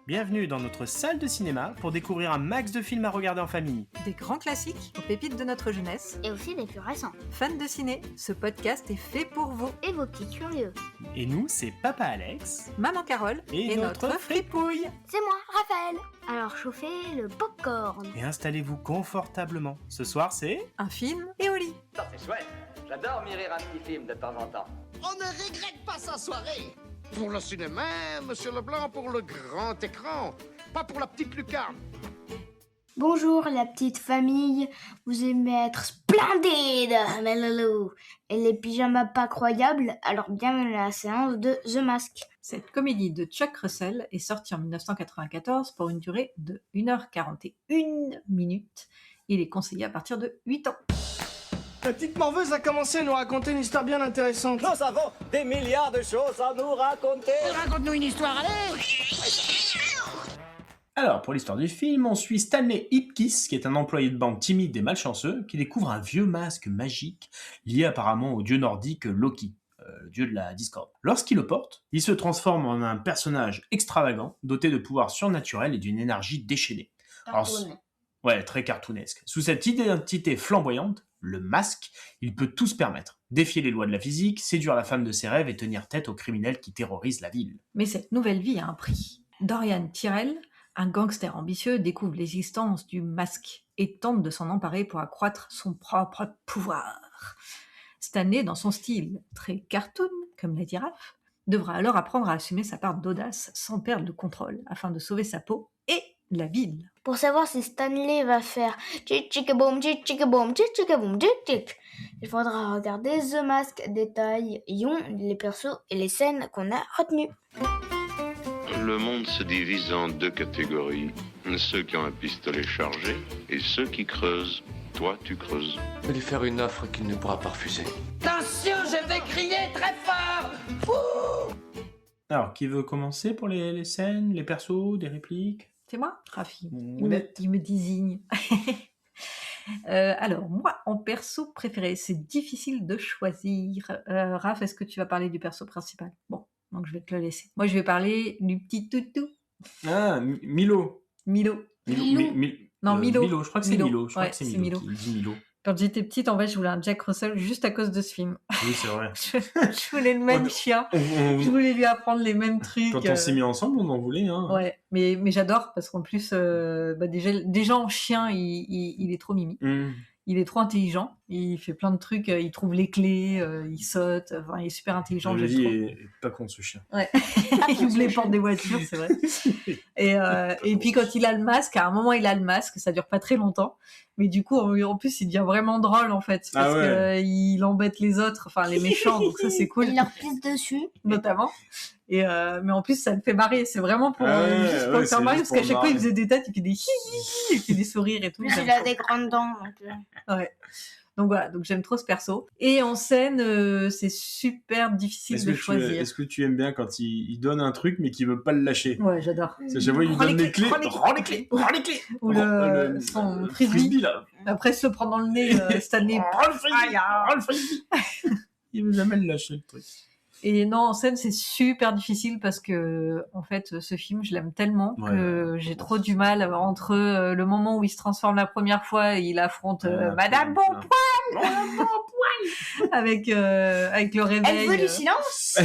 Bienvenue dans notre salle de cinéma pour découvrir un max de films à regarder en famille. Des grands classiques aux pépites de notre jeunesse. Et aussi des plus récents. Fans de ciné, ce podcast est fait pour vous. Et vos petits curieux. Et nous, c'est Papa Alex Maman Carole et notre fripouille. C'est moi, Raphaël. Alors chauffez le popcorn. Et installez-vous confortablement. Ce soir, c'est... un film et au lit. Ça c'est chouette. J'adore m'y rire un petit film de temps en temps. On ne regrette pas sa soirée. Pour le cinéma, Monsieur Leblanc, pour le grand écran, pas pour la petite lucarne. Bonjour la petite famille, vous aimez être splendide, mes loulous. Et les pyjamas pas croyables, alors bienvenue à la séance de The Mask. Cette comédie de Chuck Russell est sortie en 1994 pour une durée de 1h41 minutes. Il est conseillé à partir de 8 ans. La petite morveuse a commencé à nous raconter une histoire bien intéressante. Nous avons des milliards de choses à nous raconter. Raconte-nous une histoire, allez. Alors, pour l'histoire du film, on suit Stanley Ipkiss, qui est un employé de banque timide et malchanceux, qui découvre un vieux masque magique lié apparemment au dieu nordique Loki, le dieu de la discorde. Lorsqu'il le porte, il se transforme en un personnage extravagant, doté de pouvoirs surnaturels et d'une énergie déchaînée. Ouais, très cartoonesque. Sous cette identité flamboyante, le masque, il peut tout se permettre. Défier les lois de la physique, séduire la femme de ses rêves et tenir tête aux criminels qui terrorisent la ville. Mais cette nouvelle vie a un prix. Dorian Tyrell, un gangster ambitieux, découvre l'existence du masque et tente de s'en emparer pour accroître son propre pouvoir. Stanley, dans son style très cartoon, comme l'a dit Raph, devra alors apprendre à assumer sa part d'audace sans perdre le contrôle, afin de sauver sa peau et la ville. Pour savoir si Stanley va faire tchik-tchik-boum, tchik-tchik-boum, tchik-tchik-boum, tchik-tchik, il faudra regarder The Mask, détaillons les persos et les scènes qu'on a retenues. Le monde se divise en deux catégories. Ceux qui ont un pistolet chargé et ceux qui creusent. Toi, tu creuses. Je vais lui faire une offre qu'il ne pourra pas refuser. Attention, je vais crier très fort. Alors, qui veut commencer pour les scènes, les persos, des répliques ? C'est moi, Rafi. Mounette. Il me désigne. Alors, moi, en perso préféré, c'est difficile de choisir. Raph, est-ce que tu vas parler du perso principal ? Bon, donc je vais te le laisser. Moi, je vais parler du petit toutou. Ah, Milo. Milo. Non, Milo. Milo, je crois que c'est Milo. Je crois Ouais, que c'est c'est Milo. Milo. Qui dit Milo. Quand j'étais petite, en fait, je voulais un Jack Russell juste à cause de ce film. Oui, c'est vrai. Je voulais le même chien. Je voulais lui apprendre les mêmes trucs. Quand on s'est mis ensemble, on en voulait. Hein. Ouais, mais j'adore parce qu'en plus, déjà en chien, il est trop mimi. Il est trop intelligent. Il fait plein de trucs. Il trouve les clés. Il saute. Enfin, il est super intelligent. Je je trouve. est pas con ce chien. Ouais. Il ouvre les portes des voitures, c'est vrai. Et puis quand il a le masque, à un moment il a le masque, ça dure pas très longtemps. Mais du coup, en plus, il devient vraiment drôle en fait, parce que il embête les autres, enfin les méchants, donc ça c'est cool. Il leur pisse dessus. Notamment. Mais en plus, ça le fait marrer. C'est vraiment pour juste pour le faire marrer, parce qu'à chaque fois il faisait des têtes, il fait des hi-hi, il fait des sourires et tout. Plus il a des grandes dents. Ouais. Donc voilà, donc j'aime trop ce perso. Et en scène, c'est super difficile de choisir. Est-ce que tu aimes bien quand il donne un truc mais qu'il veut pas le lâcher ? Ouais, j'adore. C'est à chaque fois il lui donne les clés. Rends les clés. Ou son frisbee. Là. Après se prend dans le nez, Stanley. Rends le frisbee. Il veut jamais le lâcher le truc. Et non, en scène, c'est super difficile parce que, en fait, ce film, je l'aime tellement que j'ai trop du mal entre le moment où il se transforme la première fois et il affronte Madame Bonpoil avec le réveil. Elle veut du silence.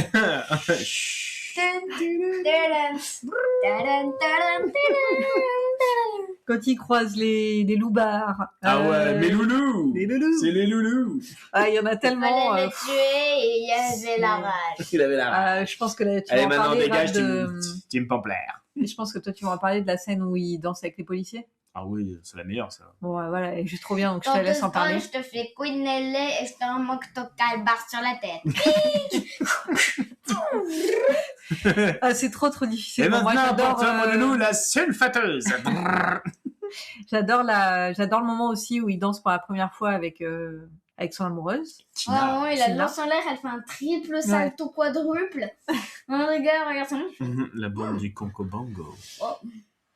Quand il croise les loupards. Ah ouais, mes loulous. Les loulous. C'est les loulous. Ah, il y en a tellement. Fallait les tuer et il y avait la rage. Il avait la rage. Je pense que là, tu Allez, vas en maintenant parler dégage, de... tu me pas plaire. Et je pense que toi, tu vas en parler de la scène où il danse avec les policiers. Ah oui, c'est la meilleure ça. Bon, voilà, elle est juste trop bien, donc je te laisse en parler. Je te fais couinelle et je te remonte ton calbar sur la tête. Ah, c'est trop difficile. Et Bon, moi, maintenant, j'adore. mon loulou, la sulfateuse. J'adore le moment aussi où il danse pour la première fois avec son amoureuse. Oh, il a Tina. le lance en l'air, elle fait un triple salto quadruple. Oh, regarde ça. La bande du Conco Bongo.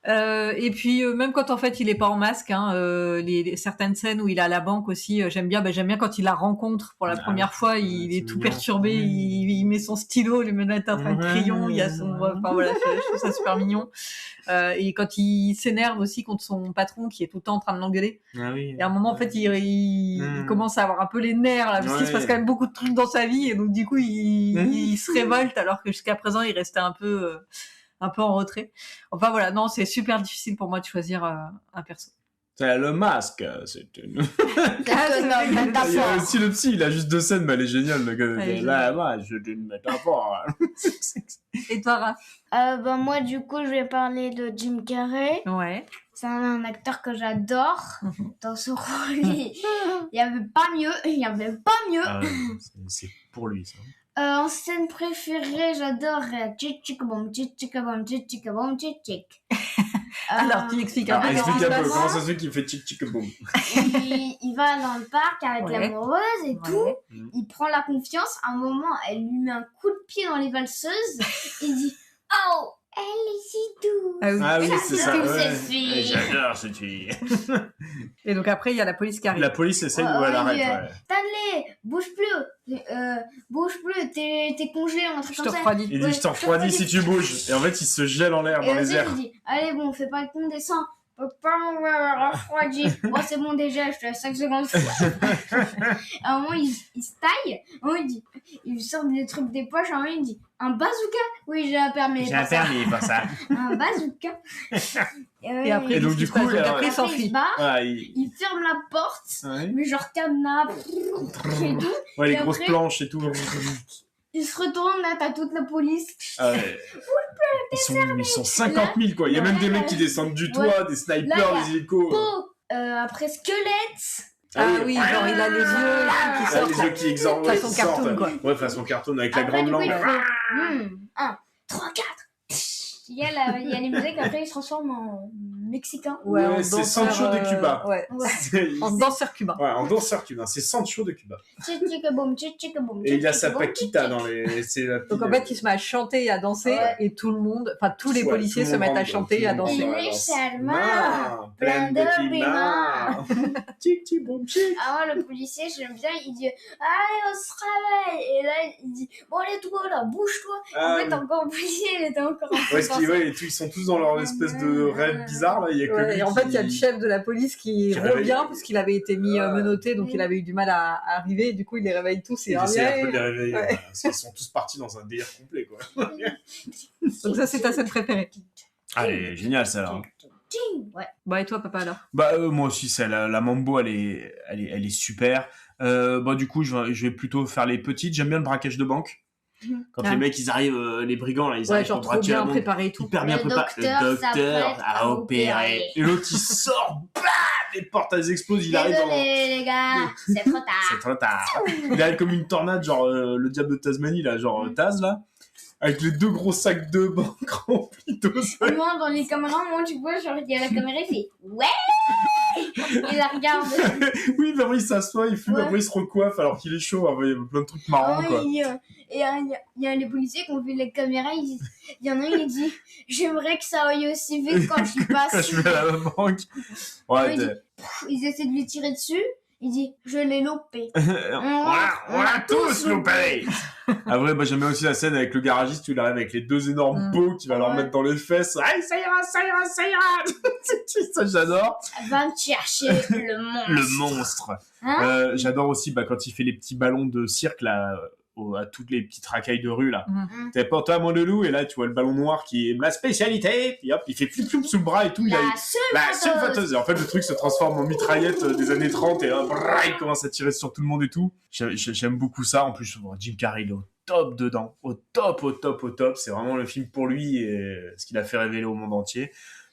Et puis même quand en fait il est pas en masque, certaines scènes où il est à la banque aussi, j'aime bien quand il la rencontre pour la première fois, il est tout perturbé, il met son stylo, les menottes en train de crayon, il y a son, enfin voilà, je trouve ça super mignon. Et quand il s'énerve aussi contre son patron qui est tout le temps en train de l'engueuler. Ah oui. Et à un moment, en fait, il commence à avoir un peu les nerfs, là, parce qu'il se passe quand même beaucoup de trucs dans sa vie, et donc du coup, il se révolte, alors que jusqu'à présent, il restait un peu en retrait. Enfin voilà, non, c'est super difficile pour moi de choisir un perso. C'est le masque, c'est une... Ah, Il y a aussi le psy, il a juste 2 scènes, mais elle est géniale. Le gars. Elle est Là, moi, je te une métaphore. Et toi, Raph? Moi, du coup, je vais parler de Jim Carrey. Ouais. C'est un acteur que j'adore. Dans ce rôle, il y avait pas mieux. Ah, c'est pour lui, ça. En scène préférée, j'adore Tchik-tchik-boum, tchik-tchik-boum, tchik-tchik-boum, tchik-tchik. Alors, tu expliques un peu Alors, qu'est-ce qui explique se un peu, passe. comment ça se fait qu'il fait tchic-tchic-boum? Il va dans le parc avec Ouais. l'amoureuse et tout. Ouais. Il prend la confiance. À un moment, elle lui met un coup de pied dans les valseuses. Il dit « Oh, elle est si douce !» Ah oui, Ça, c'est c'est ça. tout, Ouais. cette fille. Et j'adore cette fille. Et donc après, il y a la police qui arrive. La police essaye, Ouais, elle ouais, arrête. ouais. Ouais. Stanley, bouge plus, t'es congelé, un truc Je te comme ça. refroidis. Il dit, je te refroidis si tu bouges. Et en fait, il se gèle en l'air Et dans les ensuite, airs. il dit, allez bon, fais pas le con, descends. Papa, refroidi. Bon, c'est bon déjà, je te laisse 5 secondes. À un moment, il se taille. À un moment, il sort des trucs des poches. À un moment, il dit, un bazooka? Oui, j'ai un permis. J'ai un permis pour ça. Un bazooka. Et après, Et donc, qu'est-ce qui du se passe? coup, Donc alors, après, il il s'enfuit. se barre, Voilà, il ferme la porte, Ouais. mais genre cadenas, et tout. Ouais, les Et grosses après- planches et tout. Il se retourne, là, t'as toute la police. Ah ouais. Ils sont 50 000, quoi. Il y a même des mecs qui descendent du toit, des snipers, Là, il y a des hélicos. Peau, après squelette. Ah oui, genre il a les yeux qui Ah, sortent. les yeux qui exortent. Façon cartoon, quoi. Ouais, façon cartoon avec la Après, grande du coup, langue. il fait 1, 3, 4. Il y a les musiques, après il se transforme en mexicain. Ouais, en c'est danseur, Sancho de Cuba. Ouais. Ouais. En danseur cubain. Ouais, en danseur cubain. C'est Sancho de Cuba. Tchik-tchik-boum, tchik-tchik-boum, Et il a sa tchik-tchik-boum, Paquita tchik-tchik. dans les. C'est la Donc en fait, il se met à chanter et à danser, Ouais. et tout le monde, enfin tous les Ouais, policiers tout se le monde mettent à rentre, chanter et à tout le monde danser. rentre. Il est Non, charmant, plein de piment. Tic, tic, boum, tic. Ah ouais, le policier, j'aime bien, il dit allez, on se réveille. Et là, il dit bon, allez, toi là, bouge-toi. En fait, encore le policier, il était encore en train Ouais, de ce qui, penser. ouais, et tout, ils sont tous dans leur espèce de rêve bizarre, là. Il y a que Ouais, lui et en fait, qui- il y a le chef de la police qui Qui réveille. revient parce qu'il avait été mis menotté, donc il avait eu du mal à arriver. Et du coup, il les réveille tous et Il il essaie un peu de revient. les réveiller. Ouais. Voilà, parce qu'ils sont tous partis dans un délire complet, quoi. Donc ça, c'est ta scène préférée. Ah, elle est géniale, ça, là. Tching. Ouais. Bah et toi, papa alors? Bah, moi aussi, ça, la Mambo, elle est super. Bah, du coup, je vais plutôt faire les petites. J'aime bien le braquage de banque. Quand Ah. les mecs, ils arrivent, les brigands, là, ils Ouais, arrivent genre pour trop braquer la bien banque. préparé et tout. Hyper bien Le préparé. docteur Le docteur s'apprête a à opéré. opérer. Et l'autre, il sort, bam, les portes, elles explosent, il arrive Désolé, les gars, c'est trop tard. C'est trop tard. Il arrive comme une tornade, genre le diable de Tasmanie, là, genre Taz, là, avec les 2 gros sacs de banque remplis d'os. Au moins, dans les caméras, moi, tu vois, genre, il y a la caméra, il fait ouais. Il la regarde. Oui, mais après, il s'assoit, il fume, Ouais. après, il se recoiffe alors qu'il est chaud. Après, il y a plein de trucs marrants, Ah, quoi. et il y a les policiers qui ont vu les caméras, il y en a un, il dit j'aimerais que ça aille aussi vite quand j'y Quand passe. je vais à la banque. Ouais, Ouais, il dit, ils essaient de lui tirer dessus. Il dit je l'ai loupé. on l'a tous loupé. Ah vrai, bah, j'aime bien aussi la scène avec le garagiste où il arrive avec les 2 énormes pots qu'il va leur Ouais. mettre dans les fesses. Ah, ça ira, ça ira, ça ira. Ça, j'adore. Va me chercher le monstre. Le monstre. Hein J'adore aussi bah, quand il fait les petits ballons de cirque là, à toutes les petites racailles de rue là. Mhm. T'es pour toi mon loulou et là tu vois le ballon noir qui est ma spécialité. Et hop, il fait flip flip sous le bras et tout. Il a La la sulfateuse. Et en fait le truc se transforme en mitraillette des années 30 et hop, il commence à tirer sur tout le monde et tout. J'aime beaucoup ça. En plus Jim Carrey il est au top dedans, au top. C'est vraiment le film pour lui et ce qu'il a fait révéler au monde entier.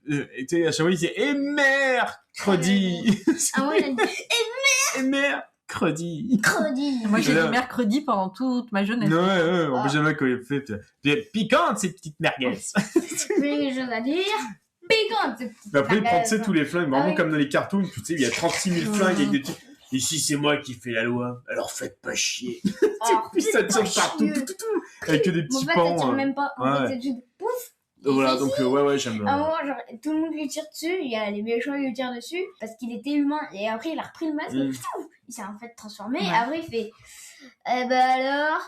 Et tu sais, à chaque fois il dit et mercredi. Ah ouais, il a dit Et mercredi. credi. Moi, j'ai Là- dit mercredi pendant toute ma jeunesse. Ouais, en plus j'aime bien quand il fait piquante ces petites merguez. J'ai quelque chose à dire. Piquante, c'est Mais après il prend tu sais tous les flingues, vraiment Ah oui. comme dans les cartoons, tu sais il y a 36 000 flingues avec des petits. Ici c'est moi qui fais la loi, alors faites pas chier. Puis ça tire partout, tout, avec que des En petits fait, ça pans. tire même pas. En ouais. fait, c'est juste pouf. Voilà, donc ouais, j'aime À un bien. moment, genre, tout le monde lui tire dessus, il y a les méchants qui lui tirent dessus, parce qu'il était humain, et après il a repris le masque, et Mm. pfiou, il s'est en fait transformé, Ouais. et après il fait, eh ben alors,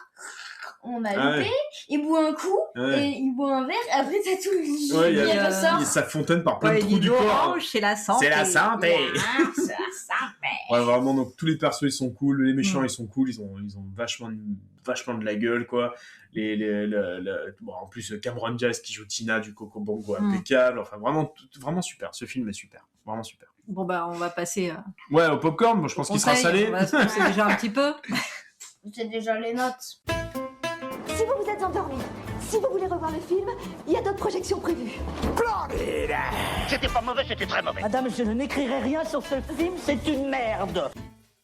on a Ah loupé, ouais. il boit un coup, Ouais. et il boit un verre, et après t'as tout le jus Ouais, il y a- qui ressort. Et ça fontaine par plein Ouais, de trous du corps. l'orange, c'est la santé. C'est la santé. Ah, c'est ça. Ouais, vraiment, donc tous les persos ils sont cool, les méchants Mm. ils sont cool, ils ont vachement de la gueule, quoi. Bon, en plus, Cameron Diaz qui joue Tina du Coco Bongo, impeccable. Enfin, vraiment super. Ce film est super. Vraiment super. Bon, bah, on va passer Ouais, au popcorn, bon, je pense au qu'il sera conseil. salé. On va se pousser déjà un petit peu. C'est déjà les notes. Si vous vous êtes endormi, si vous voulez revoir le film, il y a d'autres projections prévues. C'était pas mauvais, c'était très mauvais. Madame, je n'écrirai rien sur ce film, c'est une merde.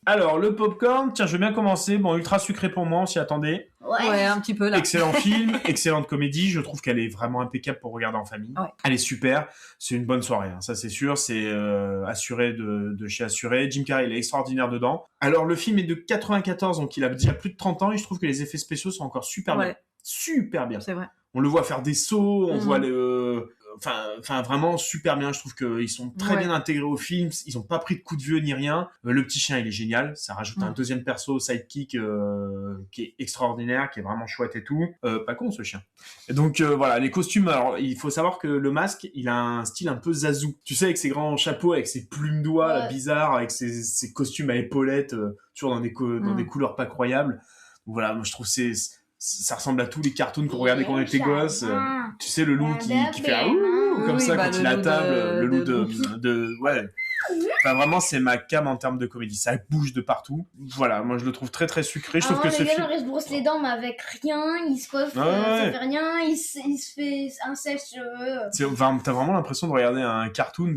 Alors, le popcorn, tiens, je vais bien commencer. Bon, ultra sucré pour moi, on s'y attendait. Ouais, un petit peu là. Excellent film, excellente comédie. Je trouve qu'elle est vraiment impeccable pour regarder en famille. Ouais. Elle est super. C'est une bonne soirée, hein, ça c'est sûr. C'est assuré de chez Assuré. Jim Carrey, il est extraordinaire dedans. Alors, le film est de 94, donc il a déjà plus de 30 ans et je trouve que les effets spéciaux sont encore super bien. Ouais, Super bien. c'est vrai. On le voit faire des sauts, on Mhm. voit enfin vraiment super bien. Je trouve qu'ils sont très Ouais. bien intégrés au film. Ils ont pas pris de coup de vieux ni rien. Le petit chien, il est génial. Ça rajoute un deuxième perso sidekick qui est extraordinaire, qui est vraiment chouette et tout. Pas con ce chien. Et donc voilà, les costumes. Alors il faut savoir que le masque, il a un style un peu Zazu. Tu sais, avec ses grands chapeaux, avec ses plumes d'oie là, Ouais. bizarres, avec ses costumes à épaulettes, toujours dans des couleurs pas croyables. Donc, voilà, moi je trouve ça ressemble à tous les cartoons qu'on regardait quand on était gosse. Tu sais, le loup qui fait ah ouh comme Oui, ça bah, quand le il est à loup table, de- le loup de ouais. Enfin, vraiment, c'est ma came en termes de comédie. Ça bouge de partout. Voilà, moi je le trouve très très sucré. Je trouve que le ce gars, film. genre, il se brosse les dents, mais avec rien, il se coiffe, Ouais, ça ouais. fait rien, il se fait un sèche-cheveux. T'as vraiment l'impression de regarder un cartoon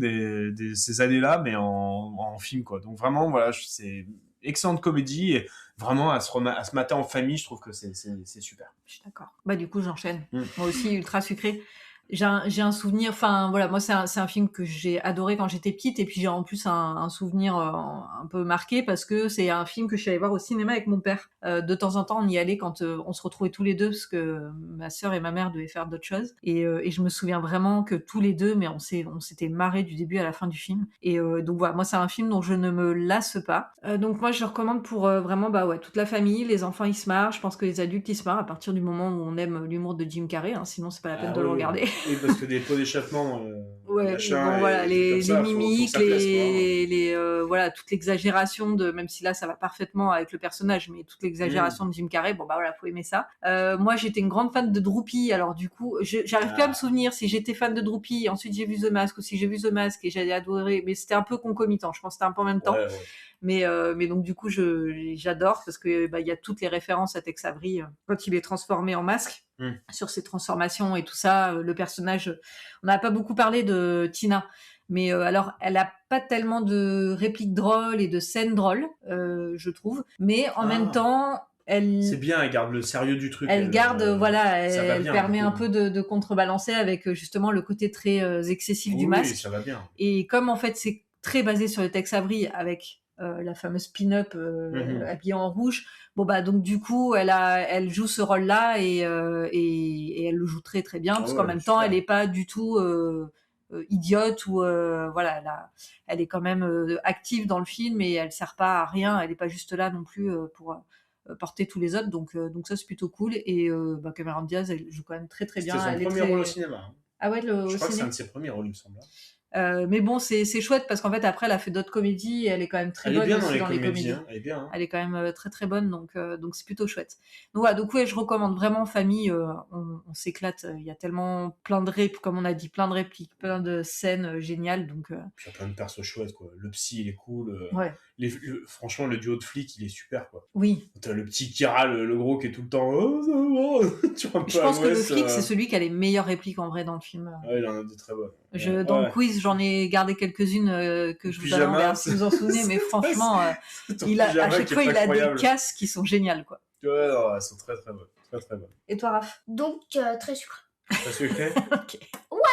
ces années-là, mais en film, quoi. Donc vraiment, voilà, c'est excellente comédie et vraiment à se mater en famille, je trouve que c'est super. Je suis d'accord. Bah, du coup, j'enchaîne. Mm. Moi aussi, ultra sucré. J'ai un souvenir, enfin voilà, moi c'est un film que j'ai adoré quand j'étais petite et puis j'ai en plus un souvenir un peu marqué parce que c'est un film que je suis allée voir au cinéma avec mon père. De temps en temps on y allait quand on se retrouvait tous les deux parce que ma sœur et ma mère devaient faire d'autres choses et je me souviens vraiment que tous les deux, mais on s'était marrés du début à la fin du film et donc voilà, moi c'est un film dont je ne me lasse pas. Donc moi je le recommande pour vraiment bah ouais, toute la famille, les enfants ils se marrent, je pense que les adultes ils se marrent à partir du moment où on aime l'humour de Jim Carrey, hein, sinon c'est pas la peine de le regarder. Oui, parce que des pots d'échappement. Ouais, bon, voilà, les mimiques, voilà, toute l'exagération de, même si là ça va parfaitement avec le personnage, mais toute l'exagération de Jim Carrey, bon bah voilà, faut aimer ça. Moi j'étais une grande fan de Droopy, alors du coup, j'arrive plus à me souvenir si j'étais fan de Droopy, ensuite j'ai vu The Mask, ou si j'ai vu The Mask et j'avais adoré, mais c'était un peu concomitant, je pense que c'était un peu en même temps. Ouais. Mais donc du coup j'adore parce que bah il y a toutes les références à Tex Avery quand il est transformé en masque, sur ses transformations et tout ça. Le personnage, on n'a pas beaucoup parlé de Tina, mais alors elle a pas tellement de répliques drôles et de scènes drôles, je trouve, mais en même temps c'est bien, elle garde le sérieux du truc. Elle garde, voilà, elle bien, permet beaucoup. un peu de contrebalancer avec justement le côté très excessif du Oui, masque. ça va bien. Et comme en fait c'est très basé sur le Tex Avery avec la fameuse pin-up habillée en rouge, bon bah donc du coup elle joue ce rôle-là et elle le joue très très bien parce qu'en même temps elle est pas du tout idiote ou voilà, elle est quand même active dans le film et elle sert pas à rien, elle est pas juste là non plus pour porter tous les autres, donc ça c'est plutôt cool. Et Cameron Diaz elle joue quand même très très bien. C'était son premier rôle au cinéma. Ah ouais, je crois que c'est un de ses premiers rôles, il me semble. Mais bon, c'est chouette parce qu'en fait après elle a fait d'autres comédies et elle est quand même très bonne aussi dans les comédies. Hein. Elle est bien. Hein. Elle est quand même très très bonne, donc c'est plutôt chouette. Donc voilà, donc ouais, je recommande vraiment en famille. On s'éclate. Il y a tellement plein de répliques, comme on a dit, plein de répliques, plein de scènes géniales. Donc puis il y a plein de persos chouettes quoi. Le psy il est cool. ouais. Franchement le duo de flics il est super quoi. Oui. T'as le petit qui râle, le gros qui est tout le temps. Oh, ça va. Tu vois, un peu Je pense à que le l'ouest, flic c'est celui qui a les meilleures répliques en vrai dans le film. Ouais, il en a des très bonnes. Dans le quiz, j'en ai gardé quelques-unes que je vous donne si vous en souvenez, mais franchement, à chaque fois, il a des casses qui sont géniales, quoi. Ouais, non, elles sont très très bonnes. Très très bonnes. Et toi, Raph? Donc, très sucré. Très sucré. Ok. Voilà.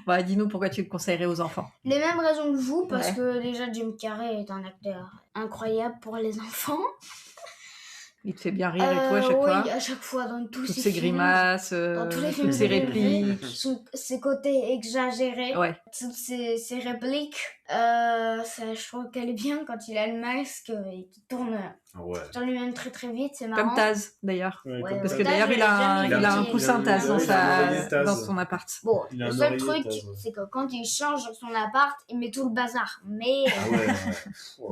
Bah, dis-nous pourquoi tu le conseillerais aux enfants. Les mêmes raisons que vous, parce Ouais. que déjà Jim Carrey est un acteur incroyable pour les enfants. Il te fait bien rire et tout à chaque fois. Oui, à chaque fois dans tous Toutes ses ces films, grimaces, dans tous les films toutes ces que j'ai vus, répliques. ses côtés exagérés, Ouais. toutes ces répliques. Je trouve qu'elle est bien quand il a le masque et qu'il tourne lui-même très très vite, c'est marrant. Comme Taz, d'ailleurs. Ouais, Ouais, Parce ouais. que d'ailleurs, Taz, il a jamais un été- coussin Taz dans, il a un oreiller Taz. dans son appart. Bon, Il a le un seul oreiller truc, Taz, ouais. c'est que quand il change son appart, il met tout le bazar. Mais,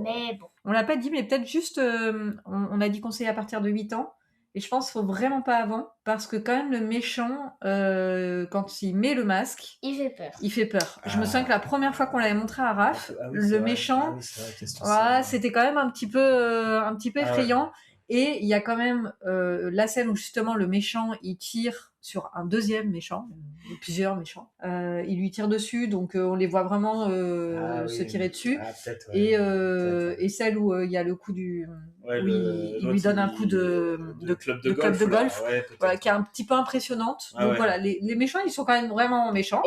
mais bon. On l'a pas dit, mais peut-être juste, on a dit conseiller à partir de 8 ans. Et je pense qu'il faut vraiment pas avant, parce que quand même le méchant, quand il met le masque, Il fait peur. il fait peur. Je me souviens que la première fois qu'on l'avait montré à Raph, le méchant, c'était quand même un petit peu effrayant. Et il y a quand même la scène où justement le méchant, il tire sur un deuxième méchant, plusieurs méchants. Il lui tire dessus, donc on les voit vraiment se tirer dessus. Et celle où il y a le coup du... où il lui donne un coup de club de de golf, voilà, qui est un petit peu impressionnante. Ah donc ouais. voilà, les méchants, ils sont quand même vraiment méchants.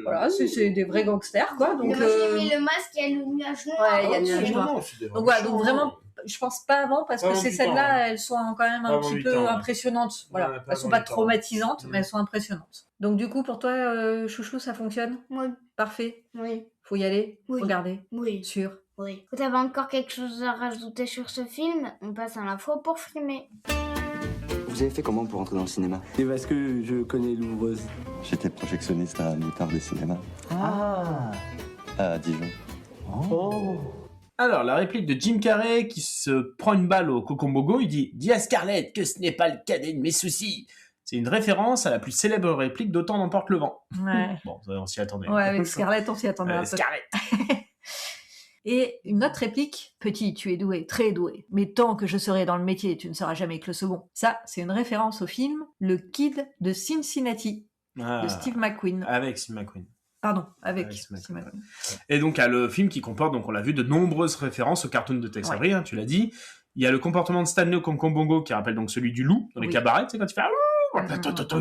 Voilà, c'est des vrais gangsters, quoi. Donc, Mais le masque, il y a le nuage noir. ouais, il y a le nuage noir. Donc voilà, donc vraiment, je pense pas avant, parce que Pas avant ces 8 ans, scènes-là, elles sont quand même un Pas avant petit 8 peu ans, ouais. impressionnantes. Voilà, Ouais, pas elles sont avant pas 8 ans. traumatisantes, mais elles sont impressionnantes. Donc du coup, pour toi, Chouchou, ça fonctionne? Oui, Parfait. oui, Faut y aller? Oui. Regarder? oui. Sûr? Oui. Tu avais encore quelque chose à rajouter sur ce film? On passe à l'info pour frimer. Vous avez fait comment pour entrer dans le cinéma? Et parce que je connais l'ouvreuse. J'étais projectionniste à Moutard des cinémas. À Dijon. Alors, la réplique de Jim Carrey qui se prend une balle au Cocombogo, il dit « Dis à Scarlett que ce n'est pas le cadet de mes soucis ». C'est une référence à la plus célèbre réplique d'Autant n'emporte le vent. Ouais. Bon, on s'y attendait. Ouais, avec Scarlett, on s'y attendait un peu. Scarlett. Et une autre réplique, petit, tu es doué, très doué, mais tant que je serai dans le métier, tu ne seras jamais que le second. Ça, c'est une référence au film Le Kid de Cincinnati, de Steve McQueen. Avec Steve McQueen. Pardon, avec Steve Steve McQueen. Et donc, il y a le film qui comporte, donc on l'a vu, de nombreuses références au cartoon de Tex Ouais. Avery, hein, tu l'as dit. Il y a le comportement de Stanley au Concombo qui rappelle donc celui du loup dans les Oui. cabarets, tu sais, quand il fait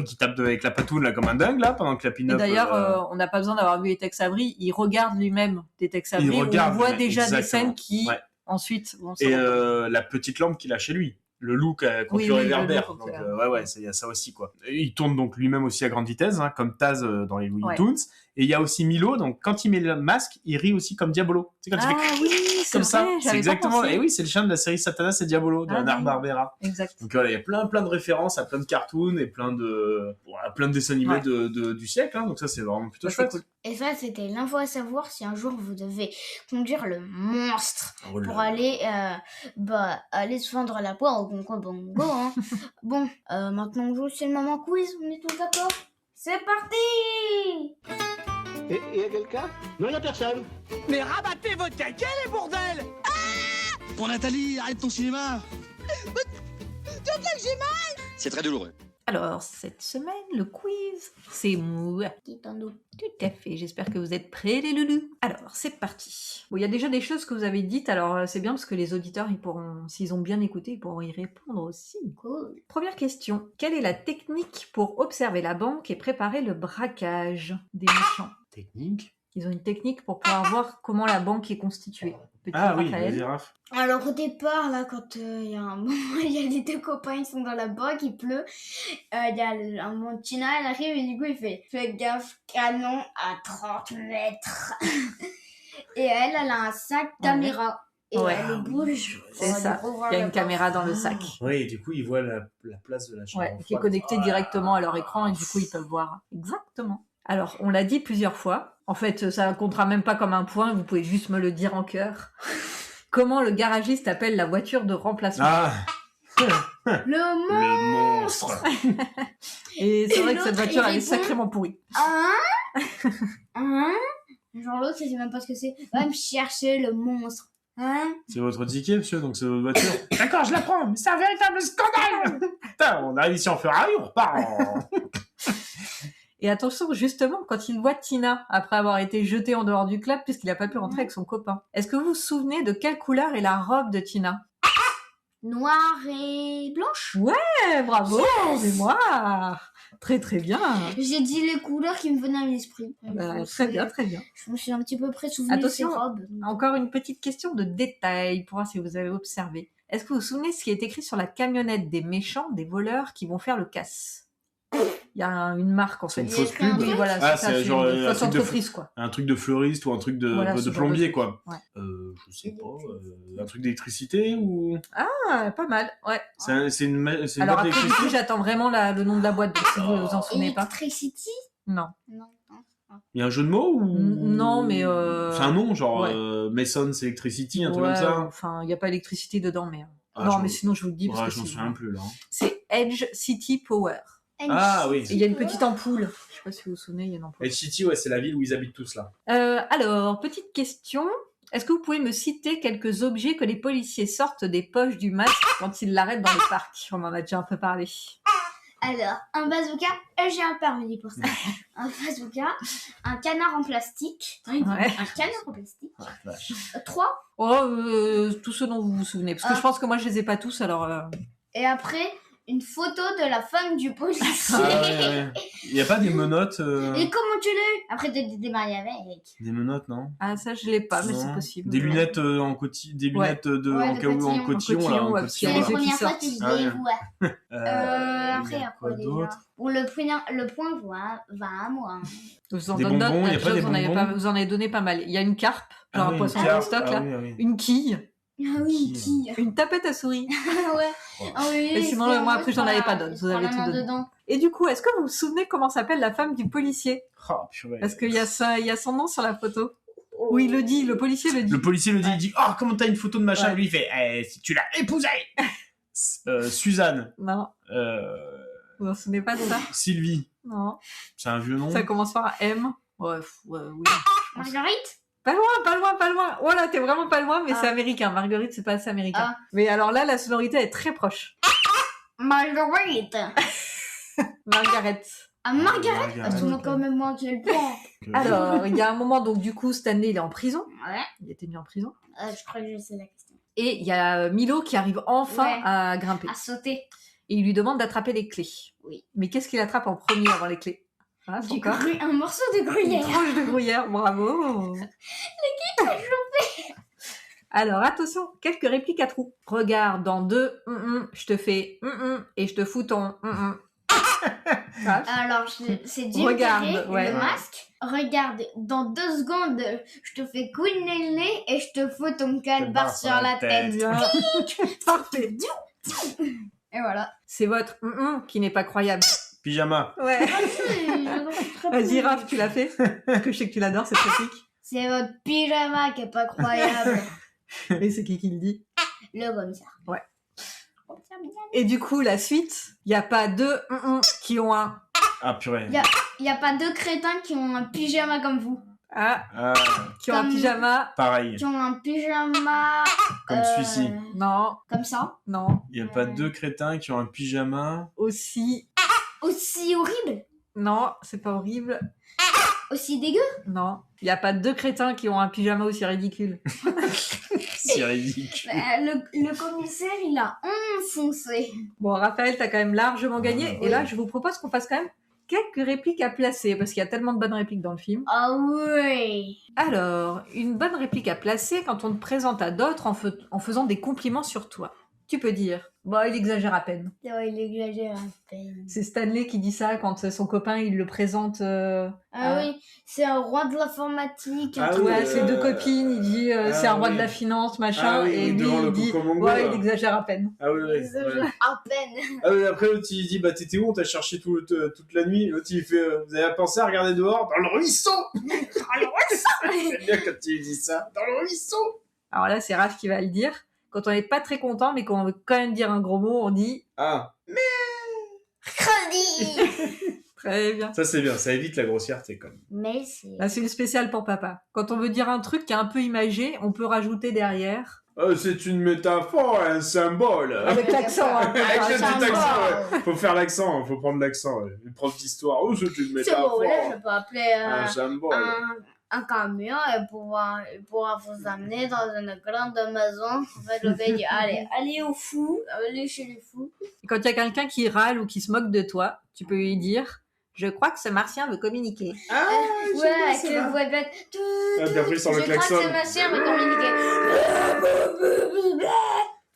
qui tape avec la patoune là, comme un dingue là pendant que la Et pin-up. d'ailleurs, on n'a pas besoin d'avoir vu les Tex Avery, il regarde lui-même des Tex Avery, où on regarde voit lui-même, déjà des exactement. scènes qui, Ouais. ensuite, vont se Et rendre. la petite lampe qu'il a chez lui. Le loup contre Oui, le oui, réverbère. le loup Donc, contre ouais, il y a ça aussi, quoi. Et il tourne donc lui-même aussi à grande vitesse, hein, comme Taz dans les Looney Ouais. Tunes. Et il y a aussi Milo, donc quand il met le masque, il rit aussi comme Diabolo. C'est quand il fait oui, comme ça. vrai, C'est j'avais pas exactement. pensé. Et oui, c'est le chien de la série Satanas et Diabolo de Ah, Hanna-Barbera. Exact. Donc voilà, il y a plein de références à plein de cartoons et plein de dessins animés Ouais. du siècle. Hein, donc ça, c'est vraiment plutôt Ça, c'est chouette. cool. Et ça, c'était l'info à savoir si un jour vous devez conduire le monstre Oh là pour là. aller se vendre la poire au Concombo. Hein. Bon, maintenant on joue, c'est le moment quiz, on est tous d'accord? C'est parti! Et y a quelqu'un? Non, y'a personne. Mais rabattez votre caquet, les bordels! Bon, Nathalie, arrête ton cinéma. C'est très douloureux. Alors, cette semaine, le quiz, c'est moi. Qui t'en doute? Tout à fait, j'espère que vous êtes prêts les loulous. Alors, c'est parti. Bon, il y a déjà des choses que vous avez dites, alors c'est bien parce que les auditeurs, ils pourront, s'ils ont bien écouté, ils pourront y répondre aussi. Cool. Première question. Quelle est la technique pour observer la banque et préparer le braquage des méchants? Technique. Ils ont une technique pour pouvoir voir comment la banque est constituée. Petit Ah oui, Raphaël. vas-y, Raph. Alors au départ, là, quand il y a un moment, il y a les deux copains, ils sont dans la banque, il pleut. Il y a un moment, Tina, elle arrive et du coup, il fait « Fais gaffe, canon à 30 mètres !» Et elle a un sac caméra. Et Ouais. elle bouge. C'est ça. Il y a une caméra dans le sac. Oui, et du coup, il voit la place de la chambre. Ouais, qui est connectée directement à leur écran et du coup, ils peuvent voir. Exactement. Alors, on l'a dit plusieurs fois. En fait, ça ne comptera même pas comme un point, vous pouvez juste me le dire en chœur. Comment le garagiste appelle la voiture de remplacement? Ah, Le monstre. Et c'est Et vrai que cette l'autre, voiture, il elle est répond, sacrément pourrie. Genre l'autre, il sait même pas ce que c'est. Va me chercher le monstre. Hein? c'est votre ticket, monsieur, donc c'est votre voiture. D'accord, je la prends, mais c'est un véritable scandale. Putain, on arrive ici en Ferrari, on repart en... Et attention, justement, quand il voit Tina, après avoir été jeté en dehors du club, puisqu'il n'a pas pu rentrer avec son copain. Est-ce que vous vous souvenez de quelle couleur est la robe de Tina? Noir et blanche. Ouais, bravo, mémoire. Très très bien. J'ai dit les couleurs qui me venaient à l'esprit. Très bien, très bien. Je me suis un petit peu près souvenu de ces Attention, robes. encore une petite question de détail pour voir si vous avez observé. Est-ce que vous vous souvenez de ce qui est écrit sur la camionnette des méchants, des voleurs qui vont faire le casse? Il y a une marque, en fait. C'est une fausse pub. Oui, voilà, Ah, c'est ça, c'est c'est genre une un fausse truc de entreprise, quoi. Un truc de fleuriste ou un truc de, Voilà, de ce genre plombier, de quoi. truc, ouais. Je sais pas. Un truc d'électricité ou... Ah, pas mal, ouais. C'est une boîte Alors après, du d'électricité. coup, j'attends vraiment le nom de la boîte, donc si vous vous en souvenez pas. Electricity? Non. Non. Il y a un jeu de mots ou... Non, mais... C'est un nom, genre ouais. Mason's Electricity, un truc Ouais, comme ça. enfin, il n'y a pas électricité dedans, mais... Ah, non, je mais sinon, je vous le dis, Ouais, parce je que m'en souviens plus, là. c'est Edge City Power. Ah, oui. Et il y a une petite ampoule. Je sais pas si vous vous souvenez, il y a une ampoule. Edge City, ouais, c'est la ville où ils habitent tous, là. Alors, petite question. Est-ce que vous pouvez me citer quelques objets que les policiers sortent des poches du masque quand ils l'arrêtent dans les parcs? On en a déjà un peu parlé. Alors, un bazooka, j'ai un permis pour ça. Un bazooka, un canard en plastique, Ouais. un canard en plastique, 3, Tous ceux dont vous vous souvenez. Parce que je pense que moi, je les ai pas tous, alors... et après, une photo de la femme du policier. Ah, ouais. Il y a pas des menottes Et comment tu l'as eu? Après, de démarrer avec. Des menottes, non? Ah, ça, je l'ai pas, mais Non. c'est possible. Des lunettes en cotillon, des lunettes Ouais, en de cas où en cotillon. cotillon, là, en Ouais, parce qu'il y cotillon. a C'est les la yeux qui première fois sortent. que je Ah, les ouais. vois. Après, il y a quoi déjà? d'autre? Bon, le point va à moi. Vous en Des donne bonbons, il y a pas des bonbons? vous en avez donné pas mal. Il y a une carpe, genre Ah un oui, poisson une en carpe. stock, Ah là. oui, ah oui. Une quille. Ah oui, qui? Une tapette à souris. Ouais. Ah oui, Et sinon, c'est moi, après, j'en pour avais la- pas d'autres. Vous pour avez la tout main donné. dedans. Et du coup, est-ce que vous vous souvenez comment s'appelle la femme du policier? Oh, purée. Parce qu'il y a ça, il y a son nom sur la photo. Oui, il le dit, le policier le dit. Le policier le dit, il dit, oh, comment t'as une photo de machin? Ouais. Et lui, il fait, si tu l'as épousée! Suzanne. Non, vous vous souvenez pas de ça? Sylvie. Non. C'est un vieux nom. Ça commence par un M. Ouais, oui. Marguerite? Pas loin. Oh là, t'es vraiment pas loin, mais c'est américain. Marguerite, c'est pas assez américain. Mais alors là, la sonorité est très proche. Marguerite. Margaret. Ah, Margaret? Margaret. Ah, tu m'as quand même manqué le point. Alors, il y a un moment, donc du coup, Stanley, il est en prison. Ouais. Il a été mis en prison. Je crois que je sais la question. Et il y a Milo qui arrive enfin Ouais. à grimper. À sauter. Et il lui demande d'attraper les clés. Oui. Mais qu'est-ce qu'il attrape en premier avant les clés? Ah, son corps. Un morceau de Une gruyère. tranche de gruyère, bravo. Alors, attention, quelques répliques à trous. Regarde, dans 2, je te fais et je te fous ton Ah, Alors, c'est Jim Regarde, Carrey, ouais. le masque. Regarde, dans 2 secondes, je te fais couiner le nez et je te fous ton calbar sur la tête. bien. Parfait. Et voilà. C'est votre qui n'est pas croyable. Pyjama. Ouais. Vas-y, Raph, tu l'as fait? Parce que je sais que tu l'adores, cette réplique. C'est votre pyjama qui est pas croyable. Et c'est qui le dit? Le commissaire. Ouais. Et du coup, la suite, il n'y a pas 2 qui ont un... Ah, purée. Il y a pas 2 crétins qui ont un pyjama comme vous. Ah, Ah, qui ont un Comme- pyjama. pareil. Qui ont un pyjama... Comme celui-ci. Non, Comme ça. non. Il n'y a pas 2 crétins qui ont un pyjama. Aussi... Aussi horrible. Non, c'est pas horrible. Aussi dégueu. Non. Il n'y a pas 2 crétins qui ont un pyjama aussi ridicule. C'est ridicule. Le commissaire, il a enfoncé. Bon, Raphaël, t'as quand même largement gagné. Oui. Et là, je vous propose qu'on fasse quand même quelques répliques à placer, parce qu'il y a tellement de bonnes répliques dans le film. Ah oui. Alors, une bonne réplique à placer quand on te présente à d'autres en faisant des compliments sur toi. Tu peux dire, bah, il exagère à peine. Oh, il exagère à peine. C'est Stanley qui dit ça quand son copain, il le présente... Oui, c'est un roi de l'informatique. Ah ouais, ses 2 copines, il dit, c'est un roi de la finance, machin, Ah oui, et oui, lui, devant il le dit, Coco Mongo, ouais, là. il exagère à peine. Ah oui, Il oui. exagère à peine. Ah oui, après l'autre il dit, bah t'étais où? On t'a cherché toute la nuit. L'autre il fait, vous avez pensé à regarder dehors? Dans le ruisseau! Dans le ruisseau! J'aime bien quand il dit ça. Dans le ruisseau! Alors là, c'est Raph qui va le dire. Quand on n'est pas très content, mais qu'on veut quand même dire un gros mot, on dit... Ah, Mercredi. Très bien. ça c'est bien, ça évite la grossièreté quand même. Mais c'est... Là, c'est une spéciale pour papa. Quand on veut dire un truc qui est un peu imagé, on peut rajouter derrière. C'est une métaphore, un symbole. Avec l'accent. Hein. Avec le symbole. petit accent, ouais. Faut faire l'accent, faut prendre l'accent. Ouais. Les profs d'histoire, c'est une C'est bon, métaphore. là, je peux appeler Un symbole. un camion et pouvoir vous amener dans une grande maison. En fait, le gars dit, allez au fou, allez chez les fous. Et quand il y a quelqu'un qui râle ou qui se moque de toi, tu peux lui dire « Je crois que ce martien veut communiquer. Ah, Ouais, avec le voix bête. Ah, puis après, il sort le Je crois klaxon. que c'est ma chère, mais communiquer.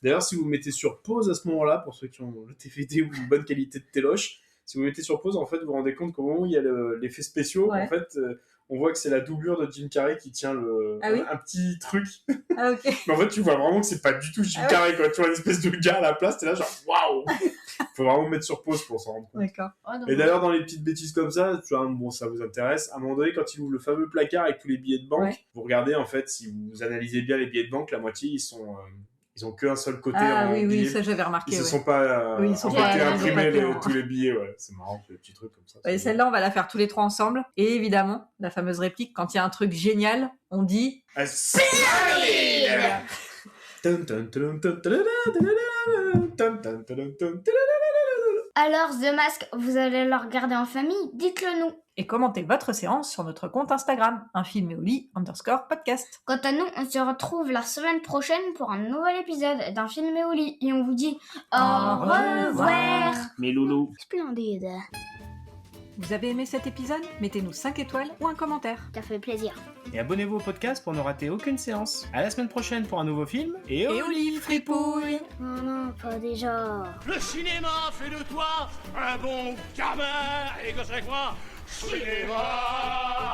D'ailleurs, si vous mettez sur pause à ce moment-là, pour ceux qui ont le TVD ou une bonne qualité de téloche, si vous mettez sur pause, en fait, vous vous rendez compte qu'au moment où il y a l'effet spéciaux, Ouais. en fait, on voit que c'est la doublure de Jim Carrey qui tient un petit truc. Ah, ok. Mais en fait, tu vois vraiment que c'est pas du tout Jim Carrey, quoi. Tu vois une espèce de gars à la place, t'es là genre waouh. Faut vraiment mettre sur pause pour s'en rendre compte. D'accord. Et d'ailleurs, dans les petites bêtises comme ça, tu vois, bon, ça vous intéresse. À un moment donné, quand il ouvre le fameux placard avec tous les billets de banque, vous regardez, en fait, si vous analysez bien les billets de banque, la moitié, ils ont qu'un seul côté en oui, billet. ça j'avais remarqué. Ils se sont pas ils sont emportés pas imprimer imprimés, tous les billets, ouais. C'est marrant, ce petit truc comme ça. Et celle-là, on va la faire tous les trois ensemble. Et évidemment, la fameuse réplique, quand il y a un truc génial, on dit... Alors, The Mask, vous allez le regarder en famille? Dites-le nous. Et commentez votre séance sur notre compte Instagram, _podcast. Quant à nous, on se retrouve la semaine prochaine pour un nouvel épisode d'un film et au lit. Et on vous dit au revoir. Mes loulous. Splendide. Vous avez aimé cet épisode? Mettez-nous 5 étoiles ou un commentaire. Ça fait plaisir. Et abonnez-vous au podcast pour ne rater aucune séance. À la semaine prochaine pour un nouveau film. Et au lit, fripouille. Oh non, pas déjà. Le cinéma fait de toi un bon gamin. Et que c'est quoi? Cinéma.